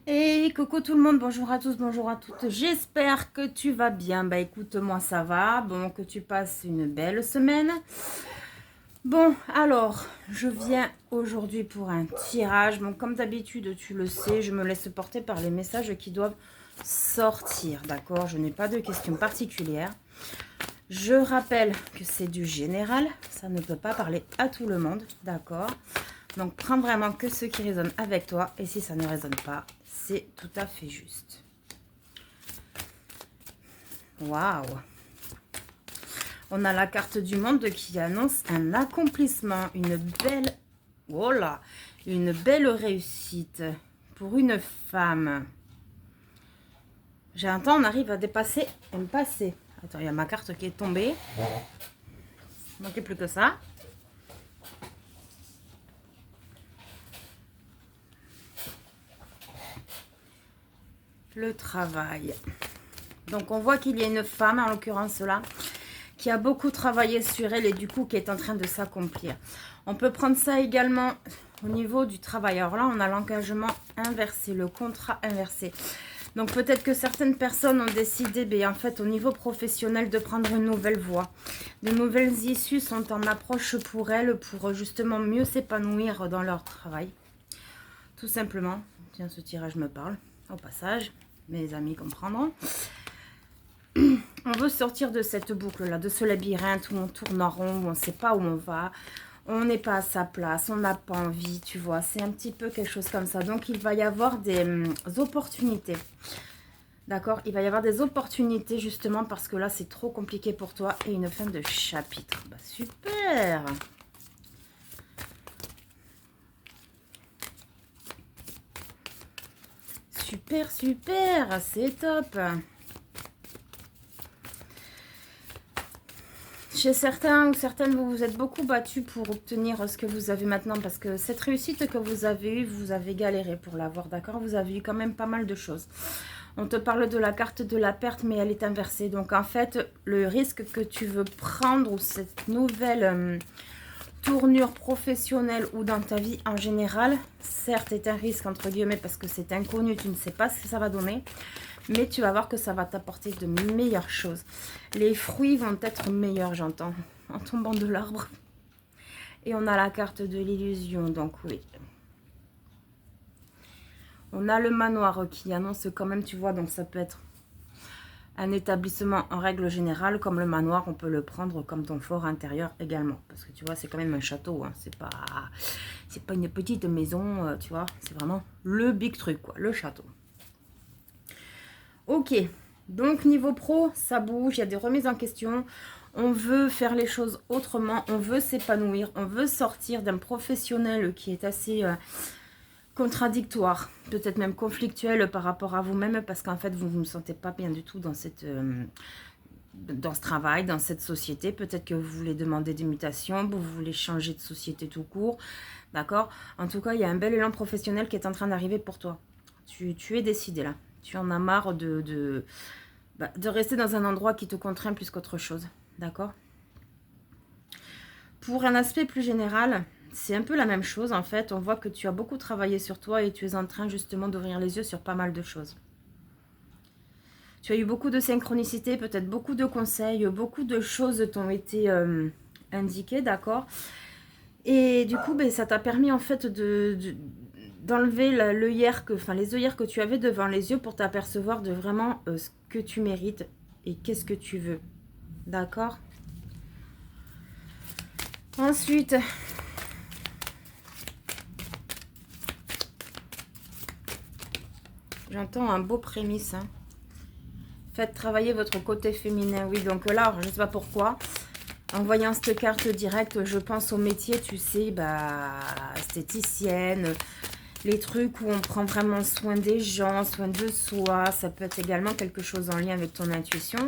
Et coucou tout le monde, bonjour à tous, bonjour à toutes. J'espère que tu vas bien. Bah écoute, moi ça va. Bon, que tu passes une belle semaine. Bon, alors, je viens aujourd'hui pour un tirage. Bon, comme d'habitude, tu le sais, je me laisse porter par les messages qui doivent sortir. D'accord? Je n'ai pas de questions particulières. Je rappelle que c'est du général. Ça ne peut pas parler à tout le monde. D'accord? Donc, prends vraiment que ce qui résonne avec toi. Et si ça ne résonne pas, c'est tout à fait juste. Waouh! On a la carte du monde qui annonce un accomplissement, une belle... Voilà, une belle réussite pour une femme. J'entends, on arrive à dépasser un passé. Attends, il y a ma carte qui est tombée. Il ne manquait plus que ça. Le travail. Donc on voit qu'il y a une femme, en l'occurrence là, qui a beaucoup travaillé sur elle et du coup qui est en train de s'accomplir. On peut prendre ça également au niveau du travail. Alors là, on a l'engagement inversé, le contrat inversé. Donc peut-être que certaines personnes ont décidé, en fait, au niveau professionnel, de prendre une nouvelle voie. De nouvelles issues sont en approche pour elles, pour justement mieux s'épanouir dans leur travail. Tout simplement. Tiens, ce tirage me parle, au passage. Mes amis comprendront. On veut sortir de cette boucle-là, de ce labyrinthe où on tourne en rond, où on ne sait pas où on va. On n'est pas à sa place, on n'a pas envie, tu vois. C'est un petit peu quelque chose comme ça. Donc, il va y avoir des opportunités. D'accord? Il va y avoir des opportunités justement parce que là, c'est trop compliqué pour toi. Et une fin de chapitre. Bah, super! Super, super! C'est top! Chez certains ou certaines, vous vous êtes beaucoup battus pour obtenir ce que vous avez maintenant. Parce que cette réussite que vous avez eue, vous avez galéré pour l'avoir, d'accord? Vous avez eu quand même pas mal de choses. On te parle de la carte de la perte, mais elle est inversée. Donc, en fait, le risque que tu veux prendre ou cette nouvelle tournure professionnelle ou dans ta vie en général, certes, est un risque, entre guillemets, parce que c'est inconnu, tu ne sais pas ce que ça va donner. Mais tu vas voir que ça va t'apporter de meilleures choses. Les fruits vont être meilleurs, j'entends, en tombant de l'arbre. Et on a la carte de l'illusion, donc oui. On a le manoir qui annonce quand même, tu vois, donc ça peut être un établissement en règle générale. Comme le manoir, on peut le prendre comme ton fort intérieur également. Parce que tu vois, c'est quand même un château, hein. C'est pas une petite maison, tu vois. C'est vraiment le big truc, quoi, le château. Ok, donc niveau pro, ça bouge, il y a des remises en question. On veut faire les choses autrement, on veut s'épanouir, on veut sortir d'un professionnel qui est assez contradictoire, peut-être même conflictuel par rapport à vous-même, parce qu'en fait, vous ne vous sentez pas bien du tout dans dans ce travail, dans cette société. Peut-être que vous voulez demander des mutations, vous voulez changer de société tout court, d'accord? En tout cas, il y a un bel élan professionnel qui est en train d'arriver pour toi. Tu es décidé là. Tu en as marre de rester dans un endroit qui te contraint plus qu'autre chose. D'accord? Pour un aspect plus général, c'est un peu la même chose en fait. On voit que tu as beaucoup travaillé sur toi et tu es en train justement d'ouvrir les yeux sur pas mal de choses. Tu as eu beaucoup de synchronicité, peut-être beaucoup de conseils, beaucoup de choses t'ont été indiquées, d'accord? Et du coup, ça t'a permis en fait d'enlever les œillères que tu avais devant les yeux pour t'apercevoir de vraiment ce que tu mérites et qu'est-ce que tu veux. D'accord? Ensuite, j'entends un beau prémisse. Hein. Faites travailler votre côté féminin. Oui, donc là, je ne sais pas pourquoi. En voyant cette carte directe, je pense au métier, tu sais, esthéticienne, les trucs où on prend vraiment soin des gens, soin de soi. Ça peut être également quelque chose en lien avec ton intuition.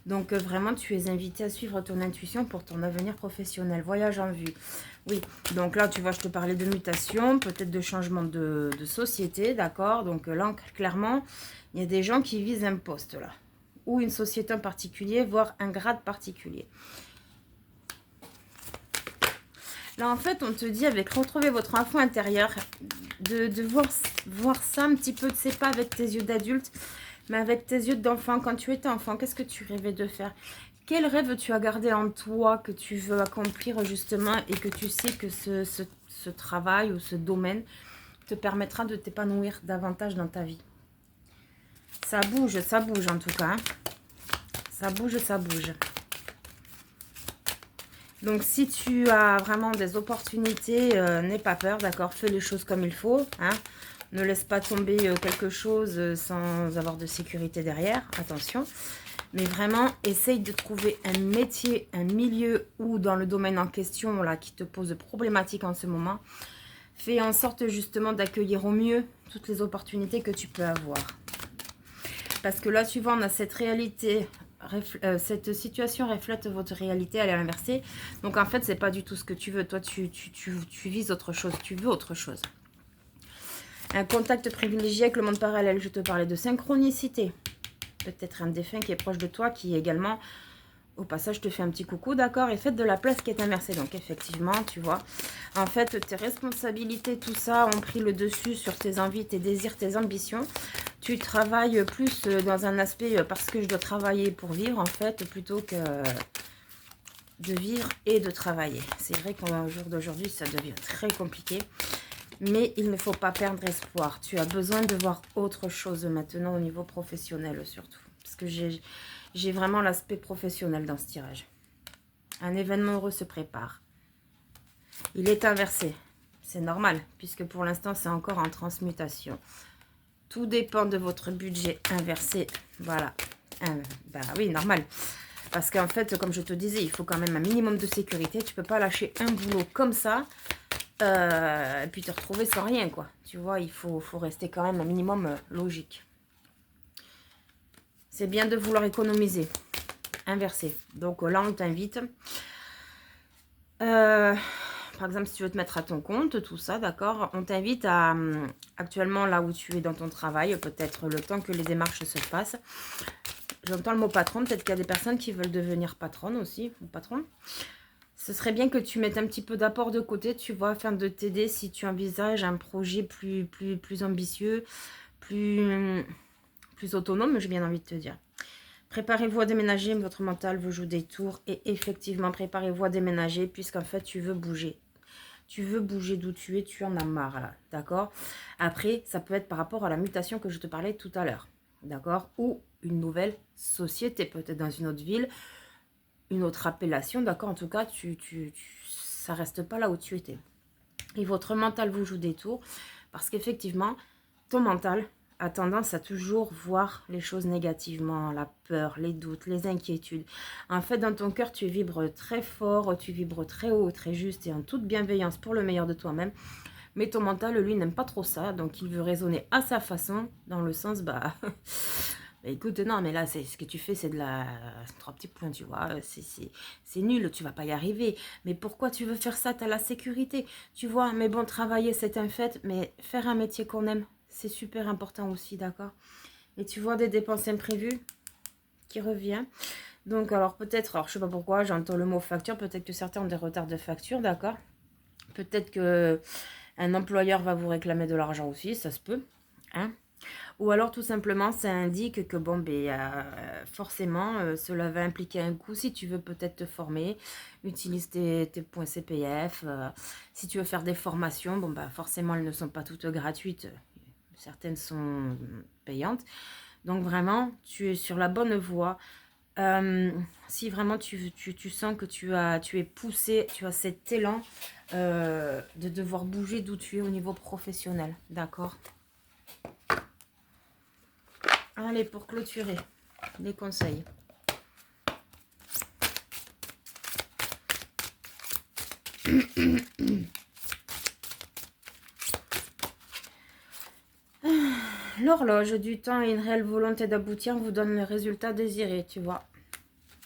Donc vraiment, tu es invité à suivre ton intuition pour ton avenir professionnel. Voyage en vue. Oui, donc là, tu vois, je te parlais de mutation, peut-être de changement de société, d'accord? Donc là, clairement, il y a des gens qui visent un poste là. Ou une société en particulier, voire un grade particulier. Là, en fait, on te dit avec retrouver votre enfant intérieur, de voir ça un petit peu, c'est pas avec tes yeux d'adulte, mais avec tes yeux d'enfant. Quand tu étais enfant, qu'est-ce que tu rêvais de faire? Quel rêve tu as gardé en toi que tu veux accomplir justement et que tu sais que ce travail ou ce domaine te permettra de t'épanouir davantage dans ta vie? Ça bouge en tout cas. Hein. Ça bouge, ça bouge. Donc, si tu as vraiment des opportunités, n'aie pas peur, d'accord? Fais les choses comme il faut. Hein. Ne laisse pas tomber quelque chose sans avoir de sécurité derrière. Attention. Mais vraiment, essaye de trouver un métier, un milieu ou dans le domaine en question là, qui te pose problématique en ce moment. Fais en sorte justement d'accueillir au mieux toutes les opportunités que tu peux avoir. Parce que là, suivant, on a cette réalité, cette situation reflète votre réalité, elle est inversée. Donc en fait, c'est pas du tout ce que tu veux. Toi, tu vises autre chose, tu veux autre chose. Un contact privilégié avec le monde parallèle, je te parlais de synchronicité. Peut-être un défunt qui est proche de toi, qui également, au passage, te fait un petit coucou, d'accord? Et faites de la place qui est inversée. Donc effectivement, tu vois, en fait, tes responsabilités, tout ça, ont pris le dessus sur tes envies, tes désirs, tes ambitions. Tu travailles plus dans un aspect parce que je dois travailler pour vivre, en fait, plutôt que de vivre et de travailler. C'est vrai qu'au jour d'aujourd'hui, ça devient très compliqué. Mais il ne faut pas perdre espoir. Tu as besoin de voir autre chose maintenant au niveau professionnel surtout. Parce que j'ai vraiment l'aspect professionnel dans ce tirage. Un événement heureux se prépare. Il est inversé. C'est normal, puisque pour l'instant, c'est encore en transmutation. Tout dépend de votre budget inversé. Voilà. Bah oui, normal. Parce qu'en fait, comme je te disais, il faut quand même un minimum de sécurité. Tu ne peux pas lâcher un boulot comme ça. Et puis te retrouver sans rien, quoi. Tu vois, il faut rester quand même un minimum logique. C'est bien de vouloir économiser. Inversé. Donc là, on t'invite. Par exemple, si tu veux te mettre à ton compte, tout ça, d'accord. On t'invite à, actuellement, là où tu es dans ton travail, peut-être le temps que les démarches se passent. J'entends le mot patron. Peut-être qu'il y a des personnes qui veulent devenir patronne aussi, ou patron. Ce serait bien que tu mettes un petit peu d'apport de côté, tu vois, afin de t'aider si tu envisages un projet plus ambitieux, plus autonome, j'ai bien envie de te dire. Préparez-vous à déménager, votre mental vous joue des tours. Et effectivement, préparez-vous à déménager, puisqu'en fait, tu veux bouger. Tu veux bouger d'où tu es, tu en as marre, là, d'accord? Après, ça peut être par rapport à la mutation que je te parlais tout à l'heure, d'accord? Ou une société, peut-être dans une autre ville, une autre appellation, d'accord? En tout cas, ça reste pas là où tu étais. Et votre mental vous joue des tours parce qu'effectivement, ton mental a tendance à toujours voir les choses négativement, la peur, les doutes, les inquiétudes. En fait, dans ton cœur, tu vibres très fort, tu vibres très haut, très juste et en toute bienveillance pour le meilleur de toi-même. Mais ton mental, lui, n'aime pas trop ça, donc il veut raisonner à sa façon, dans le sens, bah... Écoute, non, mais là, ce que tu fais, c'est de la... 3 petits points, tu vois. C'est nul, tu vas pas y arriver. Mais pourquoi tu veux faire ça? Tu as la sécurité, tu vois. Mais bon, travailler, c'est un fait. Mais faire un métier qu'on aime, c'est super important aussi, d'accord? Et tu vois des dépenses imprévues qui reviennent. Donc, alors peut-être, alors je sais pas pourquoi, j'entends le mot facture. Peut-être que certains ont des retards de facture, d'accord? Peut-être que un employeur va vous réclamer de l'argent aussi, ça se peut, hein? Ou alors tout simplement ça indique que bon forcément cela va impliquer un coût. Si tu veux peut-être te former, utilise tes points CPF. Si tu veux faire des formations, bon bah forcément elles ne sont pas toutes gratuites, certaines sont payantes. Donc vraiment tu es sur la bonne voie. Si vraiment tu sens que tu es poussé, tu as cet élan de devoir bouger d'où tu es au niveau professionnel, d'accord? Allez, pour clôturer, les conseils. L'horloge du temps et une réelle volonté d'aboutir vous donne le résultat désiré, tu vois.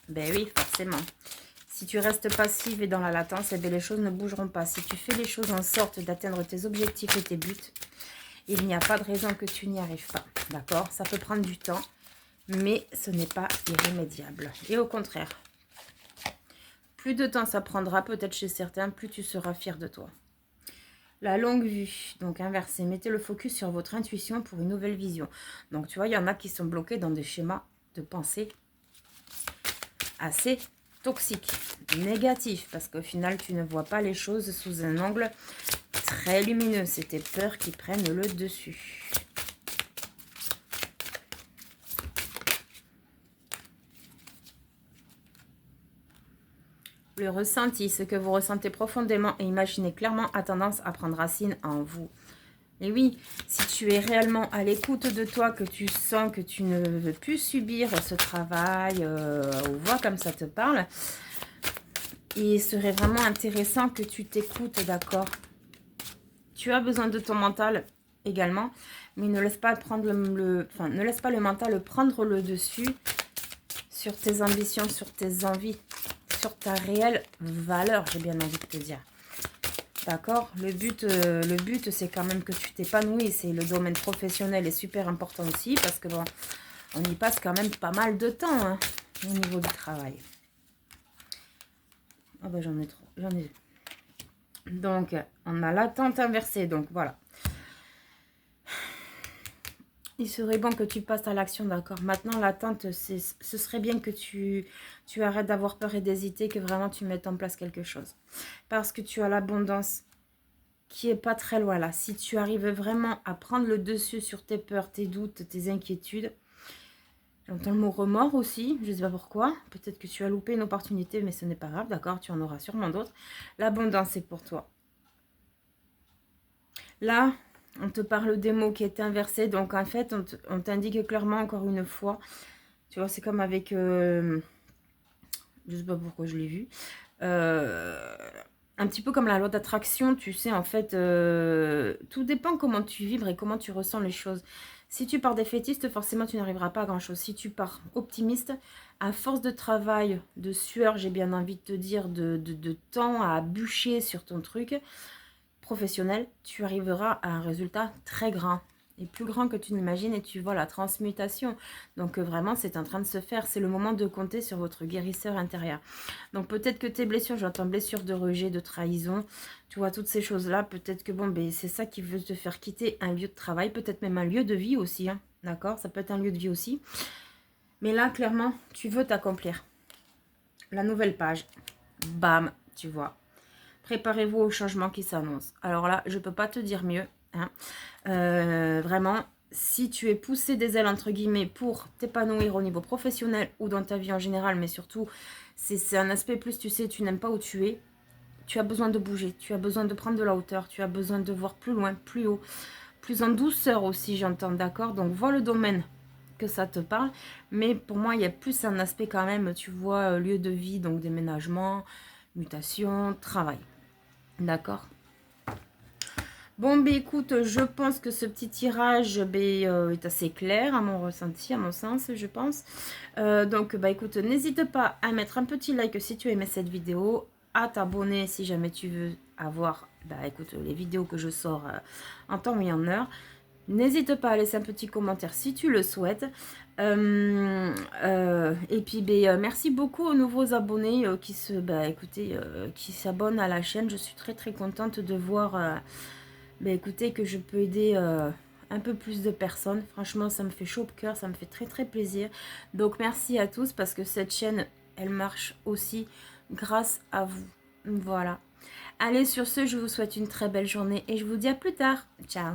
Ben oui, forcément. Si tu restes passive et dans la latence, eh bien les choses ne bougeront pas. Si tu fais les choses en sorte d'atteindre tes objectifs et tes buts, il n'y a pas de raison que tu n'y arrives pas. D'accord? Ça peut prendre du temps, mais ce n'est pas irrémédiable. Et au contraire, Plus de temps ça prendra, peut-être chez certains, plus tu seras fier de toi. La longue vue, donc inversé. Mettez le focus sur votre intuition pour une nouvelle vision. Donc, tu vois, il y en a qui sont bloqués dans des schémas de pensée assez toxiques, négatifs, parce qu'au final, tu ne vois pas les choses sous un angle très lumineux. C'est tes peurs qui prennent le dessus. Le ressenti, ce que vous ressentez profondément et imaginez clairement a tendance à prendre racine en vous. Et oui, si tu es réellement à l'écoute de toi, que tu sens que tu ne veux plus subir ce travail, ou vois comme ça te parle, il serait vraiment intéressant que tu t'écoutes, d'accord? Tu as besoin de ton mental également, mais ne laisse pas prendre ne laisse pas le mental prendre le dessus sur tes ambitions, sur tes envies, sur ta réelle valeur, j'ai bien envie de te dire. D'accord, le but c'est quand même que tu t'épanouis. C'est le domaine professionnel est super important aussi parce que bon, on y passe quand même pas mal de temps hein, au niveau du travail. Ah ben j'en ai trop, j'en ai. Donc on a l'attente inversée, donc voilà. Il serait bon que tu passes à l'action, d'accord. Maintenant l'attente, ce serait bien que tu arrêtes d'avoir peur et d'hésiter, que vraiment tu mettes en place quelque chose. Parce que tu as l'abondance qui est pas très loin là. Si tu arrives vraiment à prendre le dessus sur tes peurs, tes doutes, tes inquiétudes, j'entends le mot remords aussi, je ne sais pas pourquoi. Peut-être que tu as loupé une opportunité, mais ce n'est pas grave, d'accord, tu en auras sûrement d'autres. L'abondance est pour toi. Là, on te parle des mots qui étaient inversés, donc en fait, on t'indique clairement encore une fois, tu vois, c'est comme avec, je ne sais pas pourquoi je l'ai vu, un petit peu comme la loi d'attraction, tu sais, en fait, tout dépend comment tu vibres et comment tu ressens les choses. Si tu pars défaitiste, forcément, tu n'arriveras pas à grand-chose. Si tu pars optimiste, à force de travail, de sueur, j'ai bien envie de te dire, de temps à bûcher sur ton truc professionnel, tu arriveras à un résultat très grand. Et plus grand que tu n'imagines et tu vois la transmutation. Donc vraiment, c'est en train de se faire. C'est le moment de compter sur votre guérisseur intérieur. Donc peut-être que tes blessures, j'entends blessures de rejet, de trahison, tu vois, toutes ces choses-là, peut-être que bon, ben, c'est ça qui veut te faire quitter un lieu de travail, peut-être même un lieu de vie aussi, hein, d'accord? Ça peut être un lieu de vie aussi. Mais là, clairement, tu veux t'accomplir. La nouvelle page, bam, tu vois. Préparez-vous au changement qui s'annonce. Alors là, je ne peux pas te dire mieux, hein. Vraiment, si tu es poussé des ailes, entre guillemets, pour t'épanouir au niveau professionnel ou dans ta vie en général, mais surtout, c'est un aspect plus, tu sais, tu n'aimes pas où tu es, tu as besoin de bouger, tu as besoin de prendre de la hauteur, tu as besoin de voir plus loin, plus haut, plus en douceur aussi, j'entends, d'accord? Donc, vois le domaine que ça te parle, mais pour moi, il y a plus un aspect quand même, tu vois, lieu de vie, donc déménagement, mutation, travail, d'accord? Bon, ben écoute, je pense que ce petit tirage est assez clair à mon ressenti, à mon sens, je pense. Donc, bah écoute, n'hésite pas à mettre un petit like si tu aimais cette vidéo, à t'abonner si jamais tu veux avoir, bah écoute, les vidéos que je sors en temps et en heure. N'hésite pas à laisser un petit commentaire si tu le souhaites. Et puis, merci beaucoup aux nouveaux abonnés qui s'abonnent à la chaîne. Je suis très très contente de voir... écoutez, que je peux aider un peu plus de personnes. Franchement, ça me fait chaud au cœur, ça me fait très très plaisir. Donc merci à tous parce que cette chaîne, elle marche aussi grâce à vous. Voilà. Allez, sur ce, je vous souhaite une très belle journée et je vous dis à plus tard. Ciao.